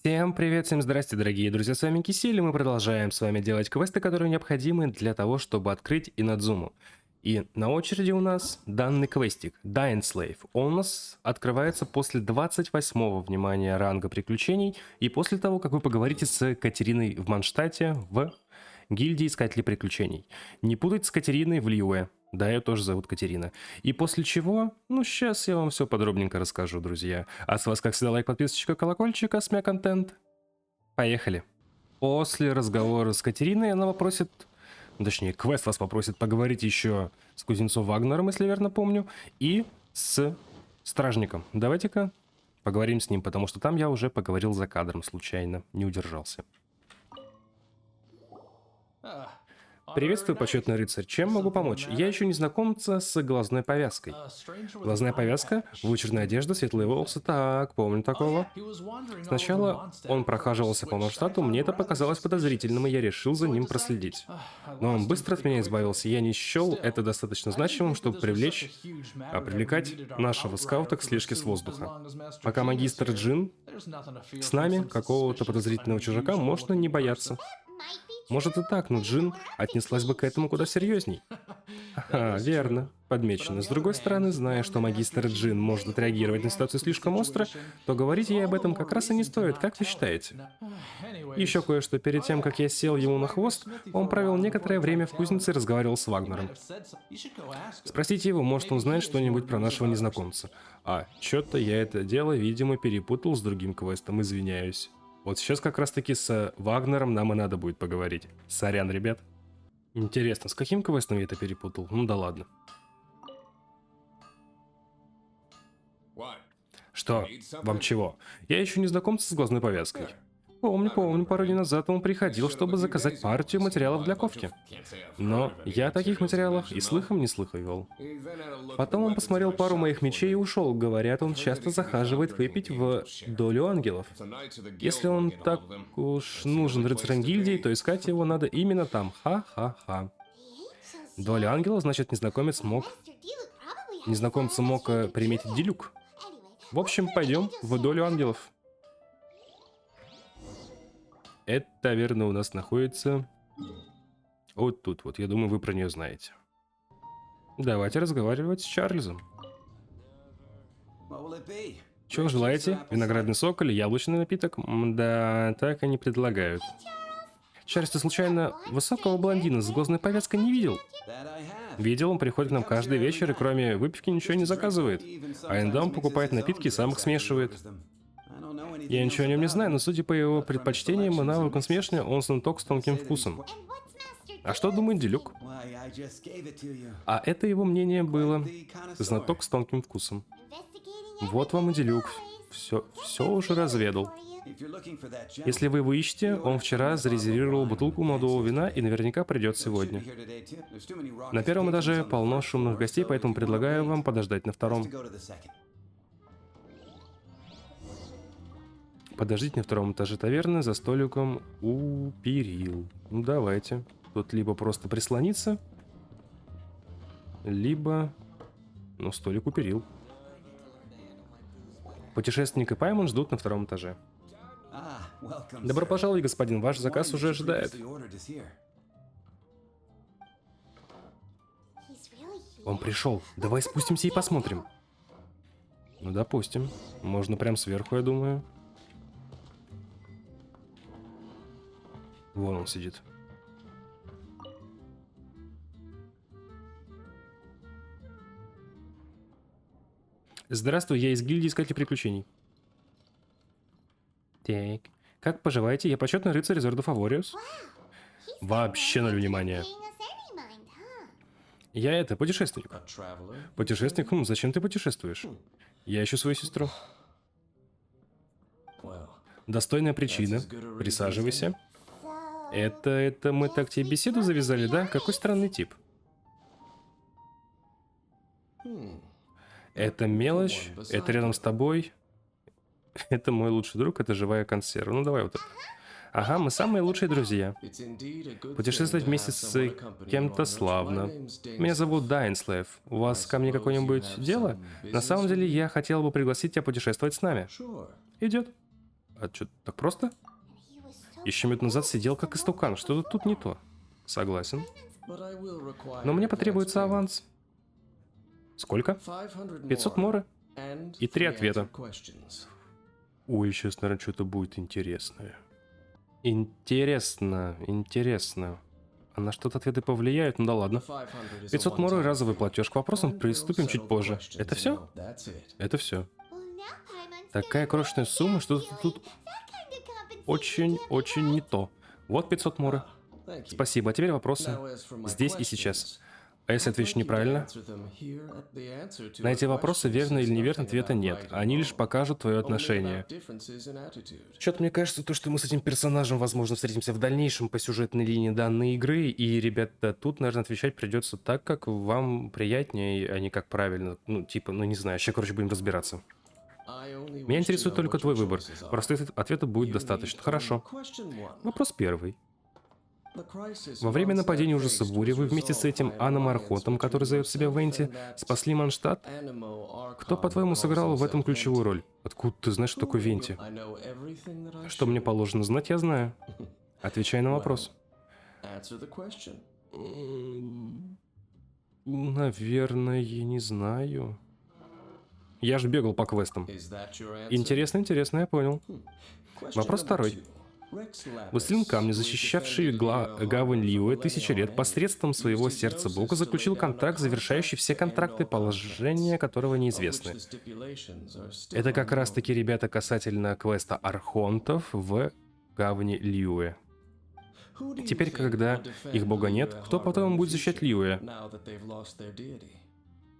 Всем привет, всем здрасте, дорогие друзья, с вами Кисель, и мы продолжаем с вами делать квесты, которые необходимы для того, чтобы открыть Инадзуму. И на очереди у нас данный квестик, Dying Slave. Он у нас открывается после 28-го, внимания, ранга приключений, и после того, как вы поговорите с Катериной в Манштате в гильдии Искателей Приключений. Не путать с Катериной в Лиуэ. Да, ее тоже зовут Катерина. И после чего, сейчас я вам все подробненько расскажу, друзья. А с вас, как всегда, лайк, подписочка, колокольчик, СМЯ контент. Поехали. После разговора с Катериной она попросит, точнее, квест вас попросит поговорить еще с Кузнецом Вагнером, если верно помню, и с Стражником. Давайте-ка поговорим с ним, потому что там я уже поговорил за кадром случайно, не удержался. Приветствую, почетный рыцарь. Чем могу помочь? Я ищу незнакомца с глазной повязкой. Глазная повязка, вычурная одежда, светлые волосы. Так, помню такого. Сначала он прохаживался по Манштату, мне это показалось подозрительным, и я решил за ним проследить. Но он быстро от меня избавился, я не счел это достаточно значимым, чтобы привлекать нашего скаута к слежке с воздуха. Пока магистр Джин с нами, какого-то подозрительного чужака можно не бояться. Может и так, но Джин отнеслась бы к этому куда серьезней. Ага, верно, подмечено. С другой стороны, зная, что магистр Джин может отреагировать на ситуацию слишком остро, то говорить ей об этом как раз и не стоит, как вы считаете? Еще кое-что. Перед тем, как я сел ему на хвост, он провел некоторое время в кузнице и разговаривал с Вагнером. Спросите его, может он знает что-нибудь про нашего незнакомца. Чё-то я это дело, видимо, перепутал с другим квестом, извиняюсь. Вот сейчас как раз-таки с Вагнером нам и надо будет поговорить. Сорян, ребят. Интересно, с каким квестом я это перепутал? Ну да ладно. Что? Вам чего? Я ищу незнакомца с глазной повязкой. Помню, пару дней назад он приходил, чтобы заказать партию материалов для ковки. Но я о таких материалах и слыхом не слыхивал. Потом он посмотрел пару моих мечей и ушел. Говорят, он часто захаживает выпить в долю ангелов. Если он так уж нужен рыцарям гильдии, то искать его надо именно там. Ха-ха-ха. Доля ангелов, значит, незнакомца мог приметить Дилюк. В общем, пойдем в долю ангелов. Эта таверна у нас находится вот тут вот. Я думаю, вы про нее знаете. Давайте разговаривать с Чарльзом. Чего желаете? Виноградный сок или яблочный напиток? Да, так они предлагают. Чарльз, ты случайно высокого блондина с глазной повязкой не видел? Видел, он приходит к нам каждый вечер и кроме выпивки ничего не заказывает. А иногда он покупает напитки и сам их смешивает. Я ничего о нем не знаю, но судя по его предпочтениям и навыкам смешивания, он знаток с тонким вкусом. А что думает Дилюк? А это его мнение было. Знаток с тонким вкусом. Вот вам и Дилюк. Все уже разведал. Если вы его ищете, он вчера зарезервировал бутылку молодого вина и наверняка придет сегодня. На первом этаже полно шумных гостей, поэтому предлагаю вам подождать на втором. Подождите на втором этаже таверны за столиком у перил. Ну давайте. Тут либо просто прислониться, либо... столик у перил. Путешественник и Паймон ждут на втором этаже. Добро пожаловать, господин. Ваш заказ уже ожидает. Он пришел. Давай спустимся и посмотрим. Ну, допустим. Можно прям сверху, я думаю. Вон он сидит. Здравствуй, я из гильдии Искателей Приключений. Так. Как поживаете? Я почетный рыцарь из Ордо Фавориус. Вообще ноль внимания. Я путешественник. Путешественник? Зачем ты путешествуешь? Я ищу свою сестру. Достойная причина. Присаживайся. Это мы так тебе беседу завязали, да? Какой странный тип. Это мелочь, это рядом с тобой. Это мой лучший друг, это живая консерва. Ну давай вот это. Ага, мы самые лучшие друзья. Путешествовать вместе с кем-то славно. Меня зовут Dying Slave. У вас ко мне какое-нибудь дело? На самом деле, я хотел бы пригласить тебя путешествовать с нами. Идет. А что, так просто? Еще минут назад сидел как истукан. Что-то тут не то. Согласен. Но мне потребуется аванс. Сколько? 500 моры и 3 ответа. Ой, сейчас, наверное, что-то будет интересное. Интересно. А на что-то ответы повлияют? Ну да ладно. 500 моры разовый платеж. К вопросам приступим чуть позже. Это все? Это все. Такая крошечная сумма, что тут очень не то. Вот 500 моры. Спасибо. А теперь вопросы здесь и сейчас. А если отвечу неправильно? На эти вопросы, верно или неверно, ответа нет. Они лишь покажут твое отношение. Что-то мне кажется, то, что мы с этим персонажем, возможно, встретимся в дальнейшем по сюжетной линии данной игры, и, ребята, тут, наверное, отвечать придется так, как вам приятнее, а не как правильно. Ну, типа, ну не знаю, сейчас, короче, будем разбираться. Меня интересует только твой выбор. Простых ответов будет достаточно. Хорошо. Вопрос первый. Во время нападения ужаса бури вы вместе с этим Аном Архонтом, который зовет себя Венти, спасли Манштадт? Кто, по-твоему, сыграл в этом ключевую роль? Откуда ты знаешь, что такое Венти? Что мне положено знать, я знаю. Отвечай на вопрос. Наверное, я не знаю. Я же бегал по квестам. Интересно, я понял. Вопрос второй. Властелин Камня, защищавший гавань Лиуэ тысячи лет, посредством своего сердца Бога заключил контракт, завершающий все контракты, положения которого неизвестны. Это как раз-таки, ребята, касательно квеста Архонтов в гавани Лиуэ. Теперь, когда их бога нет, кто потом будет защищать Лиуэ?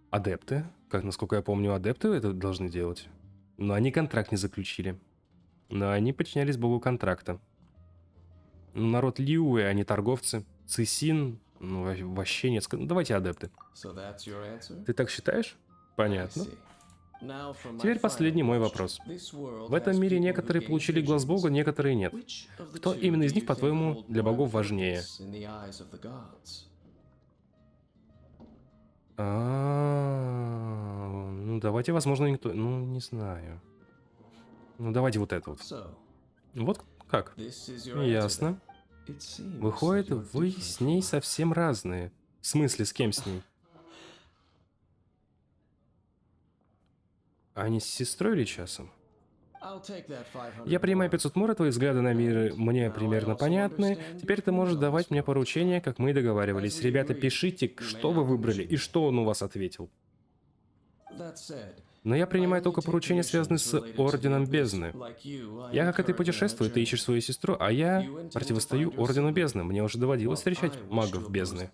Адепты. Как, насколько я помню, адепты это должны делать. Но они контракт не заключили. Но они подчинялись богу контракта. Ну, народ Лиуэ, они торговцы. Цисин, ну, вообще нет. Ну, давайте адепты. Ты так считаешь? Понятно. Теперь последний мой вопрос. В этом мире некоторые получили глаз бога, некоторые нет. Кто именно из них, по-твоему, для богов важнее? Ну давайте, возможно, никто... Ну, не знаю. Ну, давайте вот это вот. Вот как? Ясно. Выходит, вы с ней совсем разные. В смысле, с кем с ней? А не с сестрой или часом? Я принимаю 500 мор, твои взгляды на мир мне примерно понятны. Теперь ты можешь давать мне поручения, как мы и договаривались. Ребята, пишите, что вы выбрали и что он у вас ответил. Но я принимаю только поручения, связанные с Орденом Бездны. Я, как и ты, путешествую, ты ищешь свою сестру, а я противостою Ордену Бездны. Мне уже доводилось встречать магов бездны.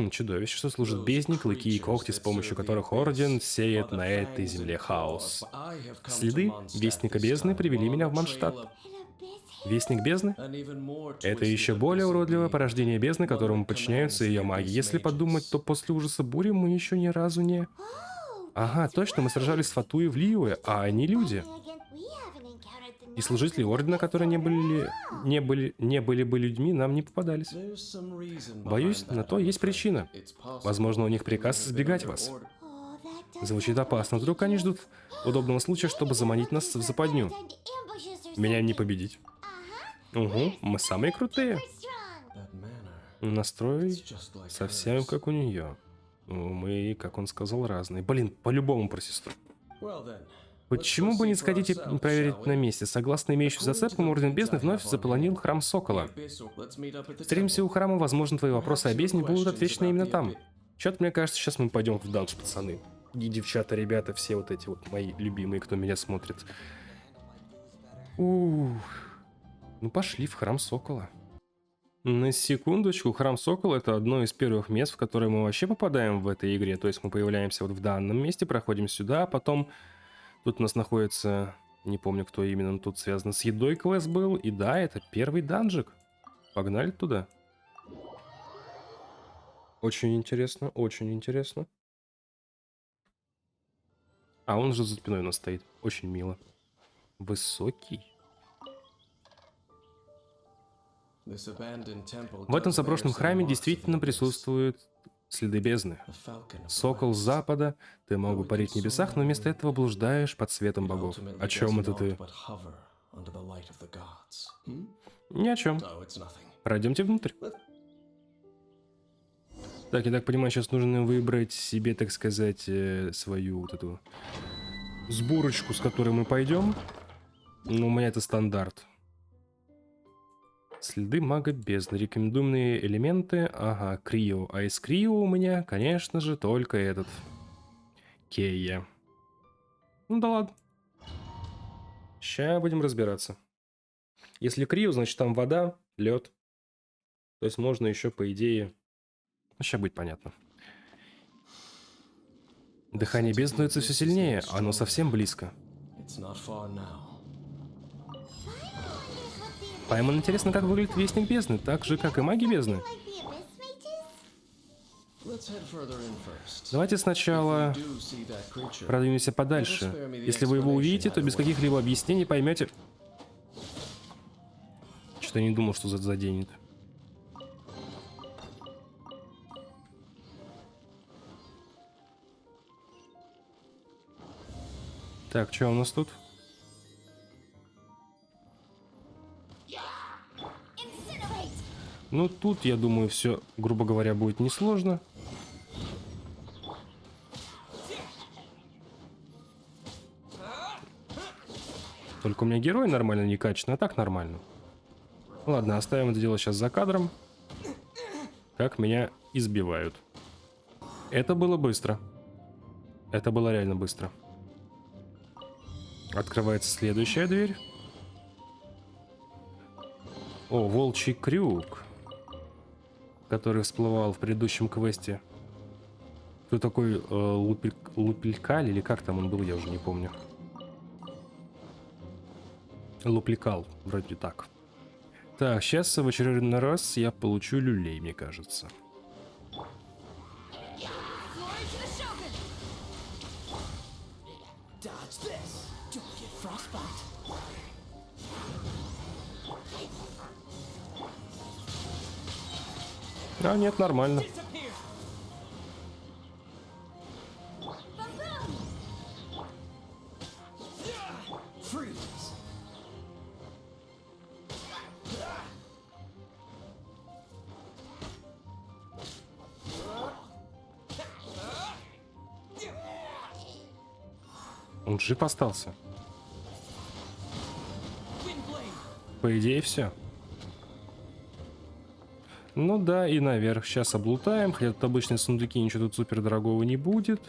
Чудовище, что служит бездне, клыки и когти, с помощью которых Орден сеет на этой земле хаос. Следы Вестника Бездны привели меня в Манштадт. Вестник Бездны? Это еще более уродливое порождение бездны, которому подчиняются ее маги. Если подумать, то после ужаса бури мы еще ни разу не... Ага, точно, мы сражались с Фатуей в Лиуэ, а они люди. И служители Ордена, которые не были бы людьми, нам не попадались. Боюсь, на то есть причина. Возможно, у них приказ избегать вас. Звучит опасно. Вдруг они ждут удобного случая, чтобы заманить нас в западню. Меня не победить. Угу, мы самые крутые. Настрой совсем как у нее. Мы, как он сказал, разные. Блин, по-любому про сестру. Почему бы не сходить и проверить на месте? Согласно имеющим зацепкам, Орден Бездны вновь заполонил храм Сокола. Встретимся у храма, возможно, твои вопросы о бездне будут отвечены именно там. Чё-то мне кажется, сейчас мы пойдем в данж, пацаны. И девчата, ребята, все вот эти вот мои любимые, кто меня смотрит. Ну пошли в храм Сокола. На секундочку, храм Сокола — это одно из первых мест, в которое мы вообще попадаем в этой игре. То есть мы появляемся вот в данном месте, проходим сюда, а потом тут у нас находится, не помню, кто именно, но тут связано с едой квест был. И да, это первый данжик. Погнали туда. Очень интересно, очень интересно. А он же за спиной у нас стоит. Очень мило. Высокий. В этом заброшенном храме действительно присутствуют следы бездны. Сокол с запада, ты мог бы парить в небесах, но вместо этого блуждаешь под светом богов. О чем это ты? Ни о чем. Пройдемте внутрь. Так, я так понимаю, сейчас нужно выбрать себе, так сказать, свою вот эту сборочку, с которой мы пойдем. Ну, у меня это стандарт. Следы мага бездны. Рекомендуемые элементы. Ага, Крио. А из Крио у меня, конечно же, только этот. Кея. Ну да ладно. Сейчас будем разбираться. Если Крио, значит там вода, лед. То есть можно еще, по идее... Сейчас будет понятно. Дыхание бездны становится все сильнее. Оно совсем близко. Паймон, интересно, как выглядит Вестник Бездны, так же, как и маги Бездны. Давайте сначала продвинемся подальше. Если вы его увидите, то без каких-либо объяснений поймете... Что-то я не думал, что заденет. Так, что у нас тут? Ну, тут, я думаю, все, грубо говоря, будет несложно. Только у меня герой нормально не качан, а так нормально. Ладно, оставим это дело сейчас за кадром. Как меня избивают. Это было быстро. Это было реально быстро. Открывается следующая дверь. О, волчий крюк, который всплывал в предыдущем квесте. Кто такой Лупелькаль, или как там он был, я уже не помню. Лупликал, вроде так. Так, сейчас в очередной раз я получу люлей, мне кажется. А, нет, нормально. Он жив остался. По идее, все. Ну да, и наверх. Сейчас облутаем. Хотя тут обычные сундуки, ничего тут супер дорогого не будет.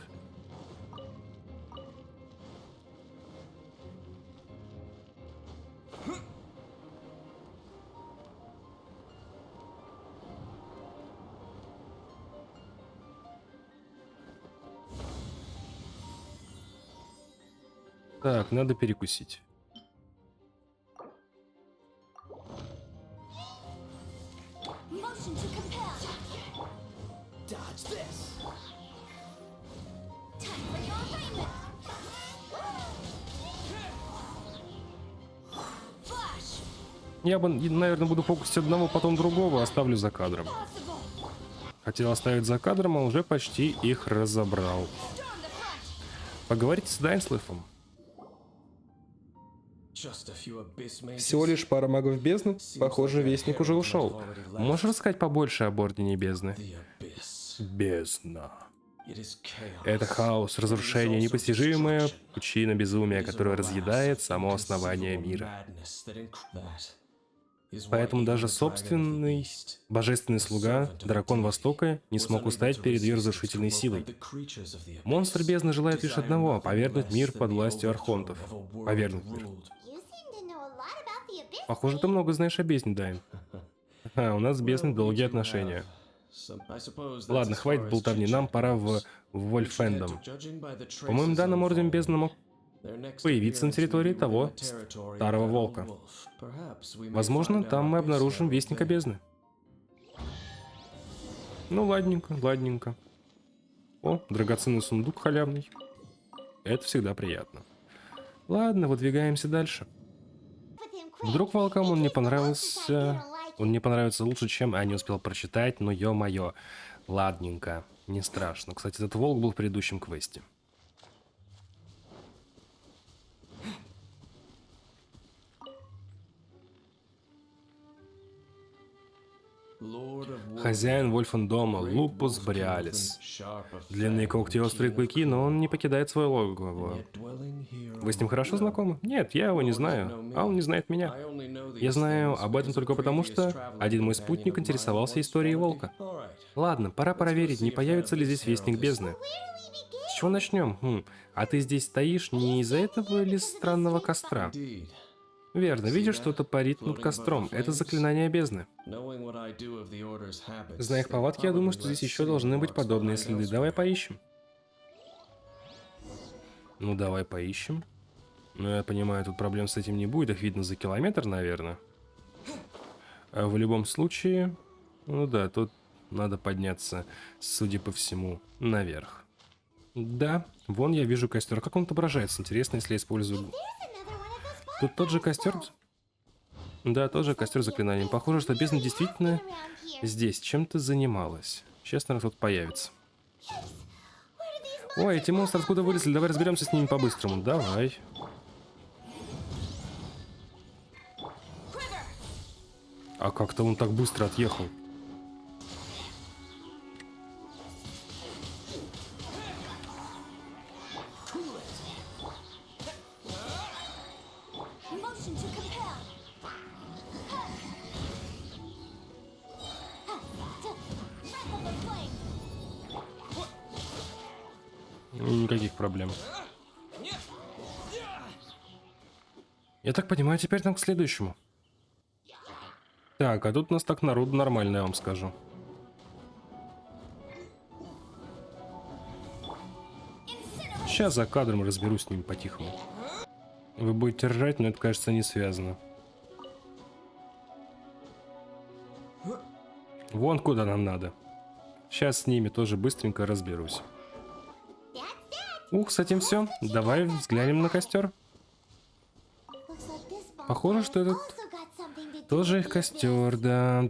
Так, надо перекусить. Я бы, наверное, буду фокусить одного, потом другого, оставлю за кадром. Хотел оставить за кадром, а уже почти их разобрал. Поговорите с Дайнслифом. Всего лишь пара магов бездны? Похоже, Вестник уже ушел. Можешь рассказать побольше об Ордене Бездны? Бездна. Это хаос, разрушение, непостижимая пучина безумия, которая разъедает само основание мира. Поэтому даже собственный божественный слуга, дракон Востока, не смог устоять перед ее разрушительной силой. Монстр бездны желает лишь одного — повергнуть мир под властью архонтов. Повергнуть мир. Похоже, ты много знаешь о бездне, Дайн. А, у нас с бездной долгие отношения. Ладно, хватит болтовни, нам пора в Вольфендом. По моим данным, Орден Бездны мог появиться на территории того старого волка. Возможно, там мы обнаружим Вестника Бездны. Ну, ладненько, ладненько. О, драгоценный сундук халявный. Это всегда приятно. Ладно, выдвигаемся дальше. Вдруг волкам он не понравился... Он мне понравится лучше, чем я не успел прочитать, но ё-моё. Ладненько, не страшно. Кстати, этот волк был в предыдущем квесте. Хозяин Вольфендома, Лупус Бореалис. Длинные когти и острые клыки, но он не покидает свое логово. Вы с ним хорошо знакомы? Нет, я его не знаю, а он не знает меня. Я знаю об этом только потому, что один мой спутник интересовался историей волка. Ладно, пора проверить, не появится ли здесь Вестник Бездны. С чего начнем? А ты здесь стоишь не из-за этого ли странного костра? Верно, видишь, что-то парит над костром. Это заклинание бездны. Зная их повадки, я думаю, что здесь еще должны быть подобные следы. Давай поищем. Ну, давай поищем. Ну, я понимаю, тут проблем с этим не будет. Их видно за километр, наверное. А в любом случае... Ну да, тут надо подняться, судя по всему, наверх. Да, вон я вижу костер. Как он отображается? Интересно, если я использую... Тут тот же костер? Да, тот же костер с заклинанием. Похоже, что бездна действительно здесь чем-то занималась. Сейчас, наверное, кто-то появится. Ой, эти монстры откуда вылезли? Давай разберемся с ними по-быстрому. Давай. А как-то он так быстро отъехал. Никаких проблем. Я так понимаю, теперь там к следующему. Так, а тут у нас так народ нормально, я вам скажу. Сейчас за кадром разберусь с ними по-тихому. Вы будете ржать, но это, кажется, не связано. Вон куда нам надо. Сейчас с ними тоже быстренько разберусь. Ух, с этим все. Давай взглянем на костер. Похоже, что этот тоже их костер, да.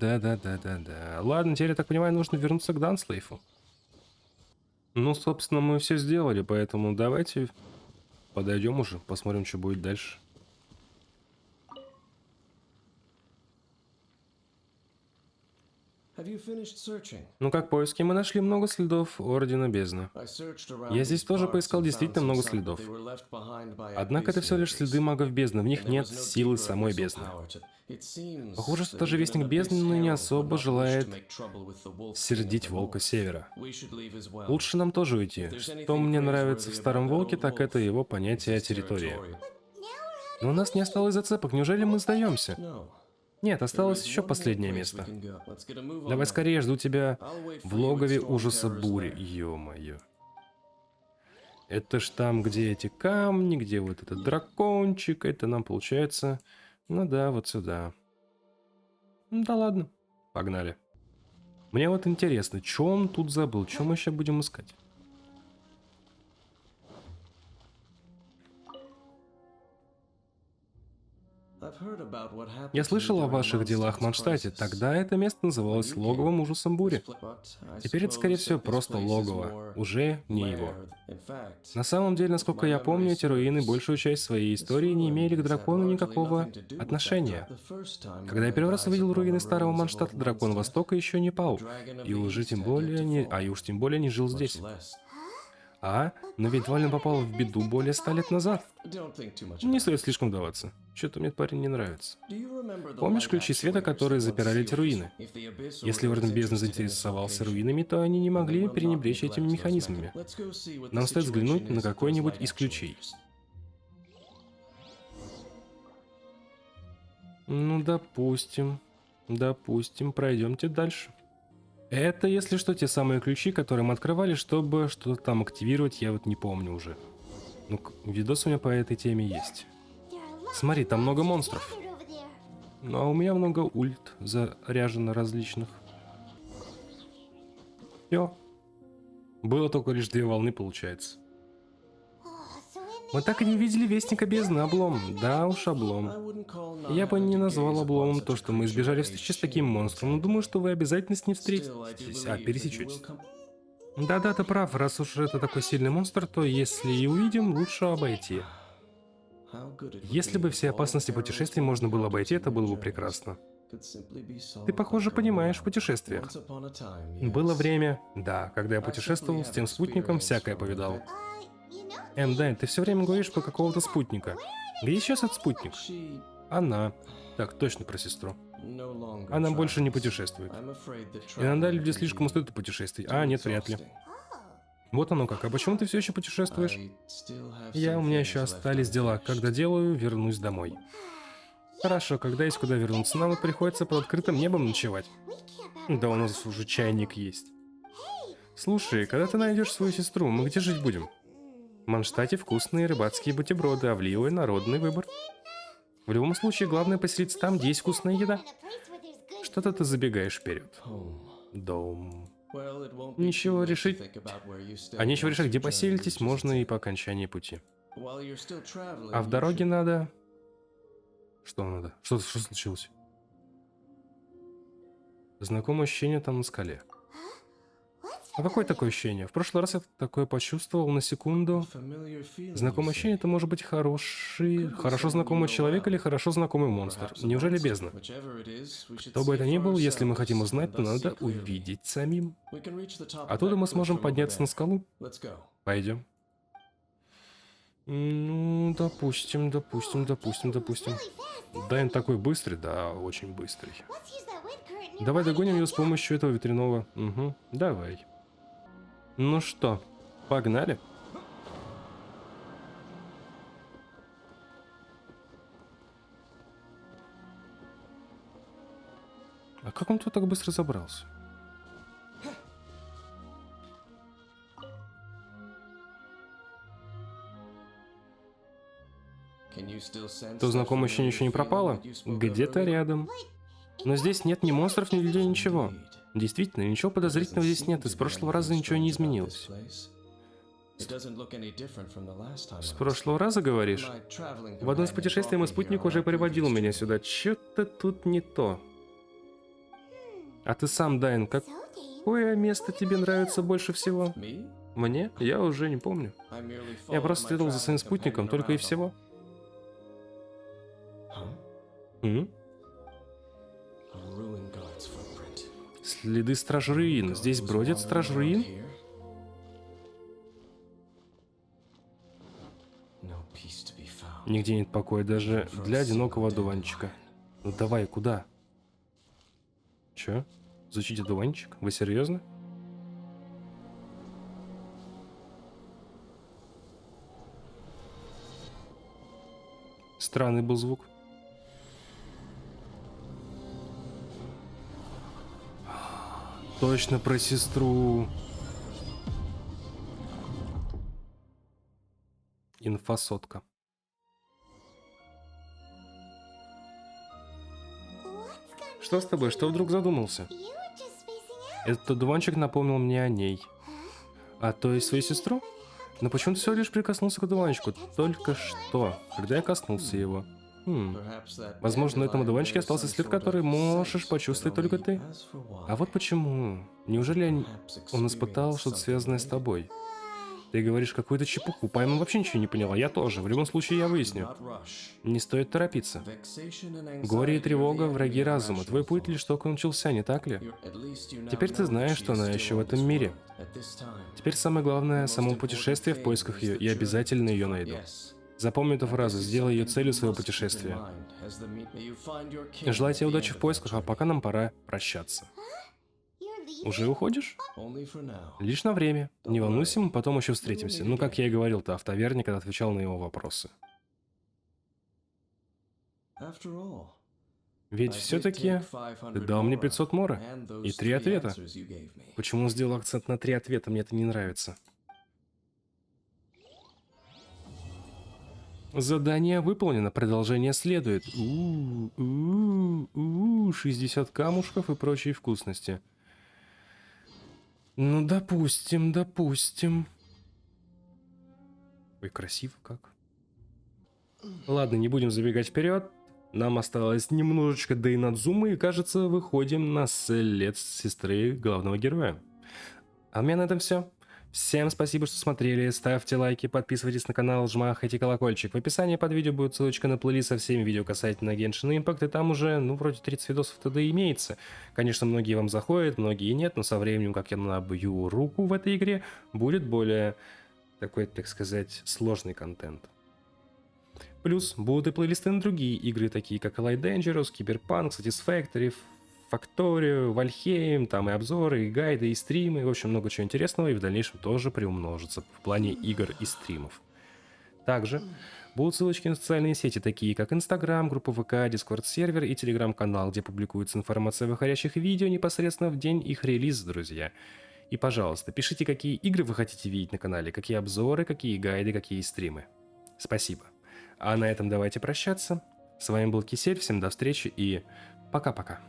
Ладно, теперь, я так понимаю, нужно вернуться к Данслейфу. Ну, собственно, мы все сделали, поэтому давайте подойдем уже, посмотрим, что будет дальше. Ну как поиски? Мы нашли много следов Ордена Бездны. Я здесь тоже поискал действительно много следов. Однако это всего лишь следы магов бездны, в них нет силы самой бездны. Похоже, что даже Вестник Бездны не особо желает сердить Волка Севера. Лучше нам тоже уйти. Что мне нравится в Старом Волке, так это его понятие о территории. Но у нас не осталось зацепок, неужели мы сдаемся? Нет, осталось еще последнее место. Давай скорее, жду тебя в логове ужаса бури. Ё-моё. Это ж там, где эти камни, где вот этот дракончик. Это нам получается... Ну да, вот сюда. Да ладно. Погнали. Мне вот интересно, что он тут забыл? Что мы сейчас будем искать? Я слышал о ваших делах в Mondstadt. Тогда это место называлось логовом ужасом бури. Теперь это, скорее всего, просто логово. Уже не его. На самом деле, насколько я помню, эти руины большую часть своей истории не имели к дракону никакого отношения. Когда я первый раз увидел руины старого Mondstadt, дракон Востока еще не пал. И уж тем более не жил здесь. Но ведь Вален попал в беду более 100 лет назад. Не стоит слишком вдаваться. Что-то мне парень не нравится. Помнишь ключи света, которые запирали эти руины? Если Орден Бездны заинтересовался руинами, то они не могли пренебречь этими механизмами. Нам стоит взглянуть на какой-нибудь из ключей. Ну, допустим. Пройдемте дальше. Это, если что, те самые ключи, которые мы открывали, чтобы что-то там активировать, я вот не помню уже. Ну, видос у меня по этой теме есть. Смотри, там много монстров. Ну, а у меня много ульт заряжено различных. Все. Было только лишь 2 волны, получается. Мы так и не видели Вестника Бездны, облом. Да уж, облом. Я бы не назвал обломом то, что мы избежали встречи с таким монстром, но думаю, что вы обязательно с ним встретитесь. Пересечетесь. Да, ты прав, раз уж это такой сильный монстр, то если и увидим, лучше обойти. Если бы все опасности путешествий можно было обойти, это было бы прекрасно. Ты, похоже, понимаешь в путешествиях. Было время, да, когда я путешествовал с тем спутником, всякое повидал. Дайн, ты все время говоришь про какого-то спутника. Где сейчас этот спутник? Она. Так, точно про сестру. Она больше не путешествует. Иногда люди слишком устают от путешествий. А, нет, вряд ли. Вот оно как. А почему ты все еще путешествуешь? У меня еще остались дела. Когда делаю, вернусь домой. Хорошо, когда есть куда вернуться, нам вот приходится под открытым небом ночевать. Да у нас уже чайник есть. Слушай, когда ты найдешь свою сестру, мы где жить будем? В Манштате вкусные рыбацкие бутерброды, а в Лиуэ народный выбор. В любом случае, главное поселиться там, где есть вкусная еда. Что-то ты забегаешь вперед. Дом. Ничего решить. А нечего решать, где поселитесь, можно и по окончании пути. А в дороге надо... Что надо? Что случилось? Знакомое ощущение там на скале. А какое такое ощущение? В прошлый раз я такое почувствовал на секунду. Знакомое ощущение — это может быть хорошо знакомый человек или хорошо знакомый монстр. Неужели бездна? Кто бы это ни был, если мы хотим узнать, то надо увидеть самим. Оттуда мы сможем подняться на скалу. Пойдем. Ну, допустим. Дайн такой быстрый, да, очень быстрый. Давай догоним его с помощью этого ветряного. Угу, давай. Ну что, погнали? А как он тут так быстро забрался? То знакомое ощущение еще не пропало? Где-то рядом. Но здесь нет ни монстров, ни людей, ничего. Действительно, ничего подозрительного здесь нет, и с прошлого раза ничего не изменилось. С прошлого раза, говоришь? В одном из путешествий мой спутник уже приводил меня сюда. Чё-то тут не то. А ты сам, Дайн, какое место тебе нравится больше всего? Мне? Я уже не помню. Я просто следовал за своим спутником, только и всего. Следы страж руин. Здесь бродят страж руин? Нигде нет покоя, даже для одинокого одуванчика. Ну давай, куда? Чё? Изучить одуванчик? Вы серьезно? Странный был звук. Точно про сестру. Инфосотка. Что с тобой? Что вдруг задумался? Этот одуванчик напомнил мне о ней. А то есть свою сестру? Но почему ты всего лишь прикоснулся к одуванчику? Только что, когда я коснулся его. Возможно, на этом одуванчике остался след, который можешь почувствовать только ты. А вот почему. Неужели он испытал что-то связанное с тобой? Ты говоришь какую-то чепуху. Пайма вообще ничего не поняла. Я тоже. В любом случае, я выясню. Не стоит торопиться. Горе и тревога — враги разума. Твой путь лишь только начался, не так ли? Теперь ты знаешь, что она еще в этом мире. Теперь самое главное — само путешествие в поисках ее. Я обязательно ее найду. Запомни эту фразу, сделай ее целью своего путешествия. Желаю тебе удачи в поисках, а пока нам пора прощаться. Уже уходишь? Лишь на время. Не волнуйся, мы потом еще встретимся. Ну, как я и говорил-то в таверне, когда отвечал на его вопросы. Ведь все-таки ты дал мне 500 мора и 3 ответа. Почему он сделал акцент на 3 ответа? Мне это не нравится. Задание выполнено, продолжение следует. 60 камушков и прочие вкусности. Ну, допустим. Ой, красиво как. Ладно, не будем забегать вперед. Нам осталось немножечко до Инадзумы, и, кажется, выходим на след сестры главного героя. А у меня на этом все. Всем спасибо, что смотрели, ставьте лайки, подписывайтесь на канал, жмахайте колокольчик. В описании под видео будет ссылочка на плейлист со всеми видео касательно Genshin Impact, и там уже, вроде 30 видосов тогда имеется. Конечно, многие вам заходят, многие нет, но со временем, как я набью руку в этой игре, будет более такой, так сказать, сложный контент. Плюс будут и плейлисты на другие игры, такие как Elite Dangerous, Cyberpunk, Satisfactory, Factorio, Valheim, там и обзоры, и гайды, и стримы, в общем, много чего интересного, и в дальнейшем тоже приумножится в плане игр и стримов. Также будут ссылочки на социальные сети, такие как Instagram, группа ВК, Discord сервер и Telegram-канал, где публикуется информация о выходящих видео непосредственно в день их релиза, друзья. И, пожалуйста, пишите, какие игры вы хотите видеть на канале, какие обзоры, какие гайды, какие стримы. Спасибо. А на этом давайте прощаться. С вами был Кисель, всем до встречи и пока-пока.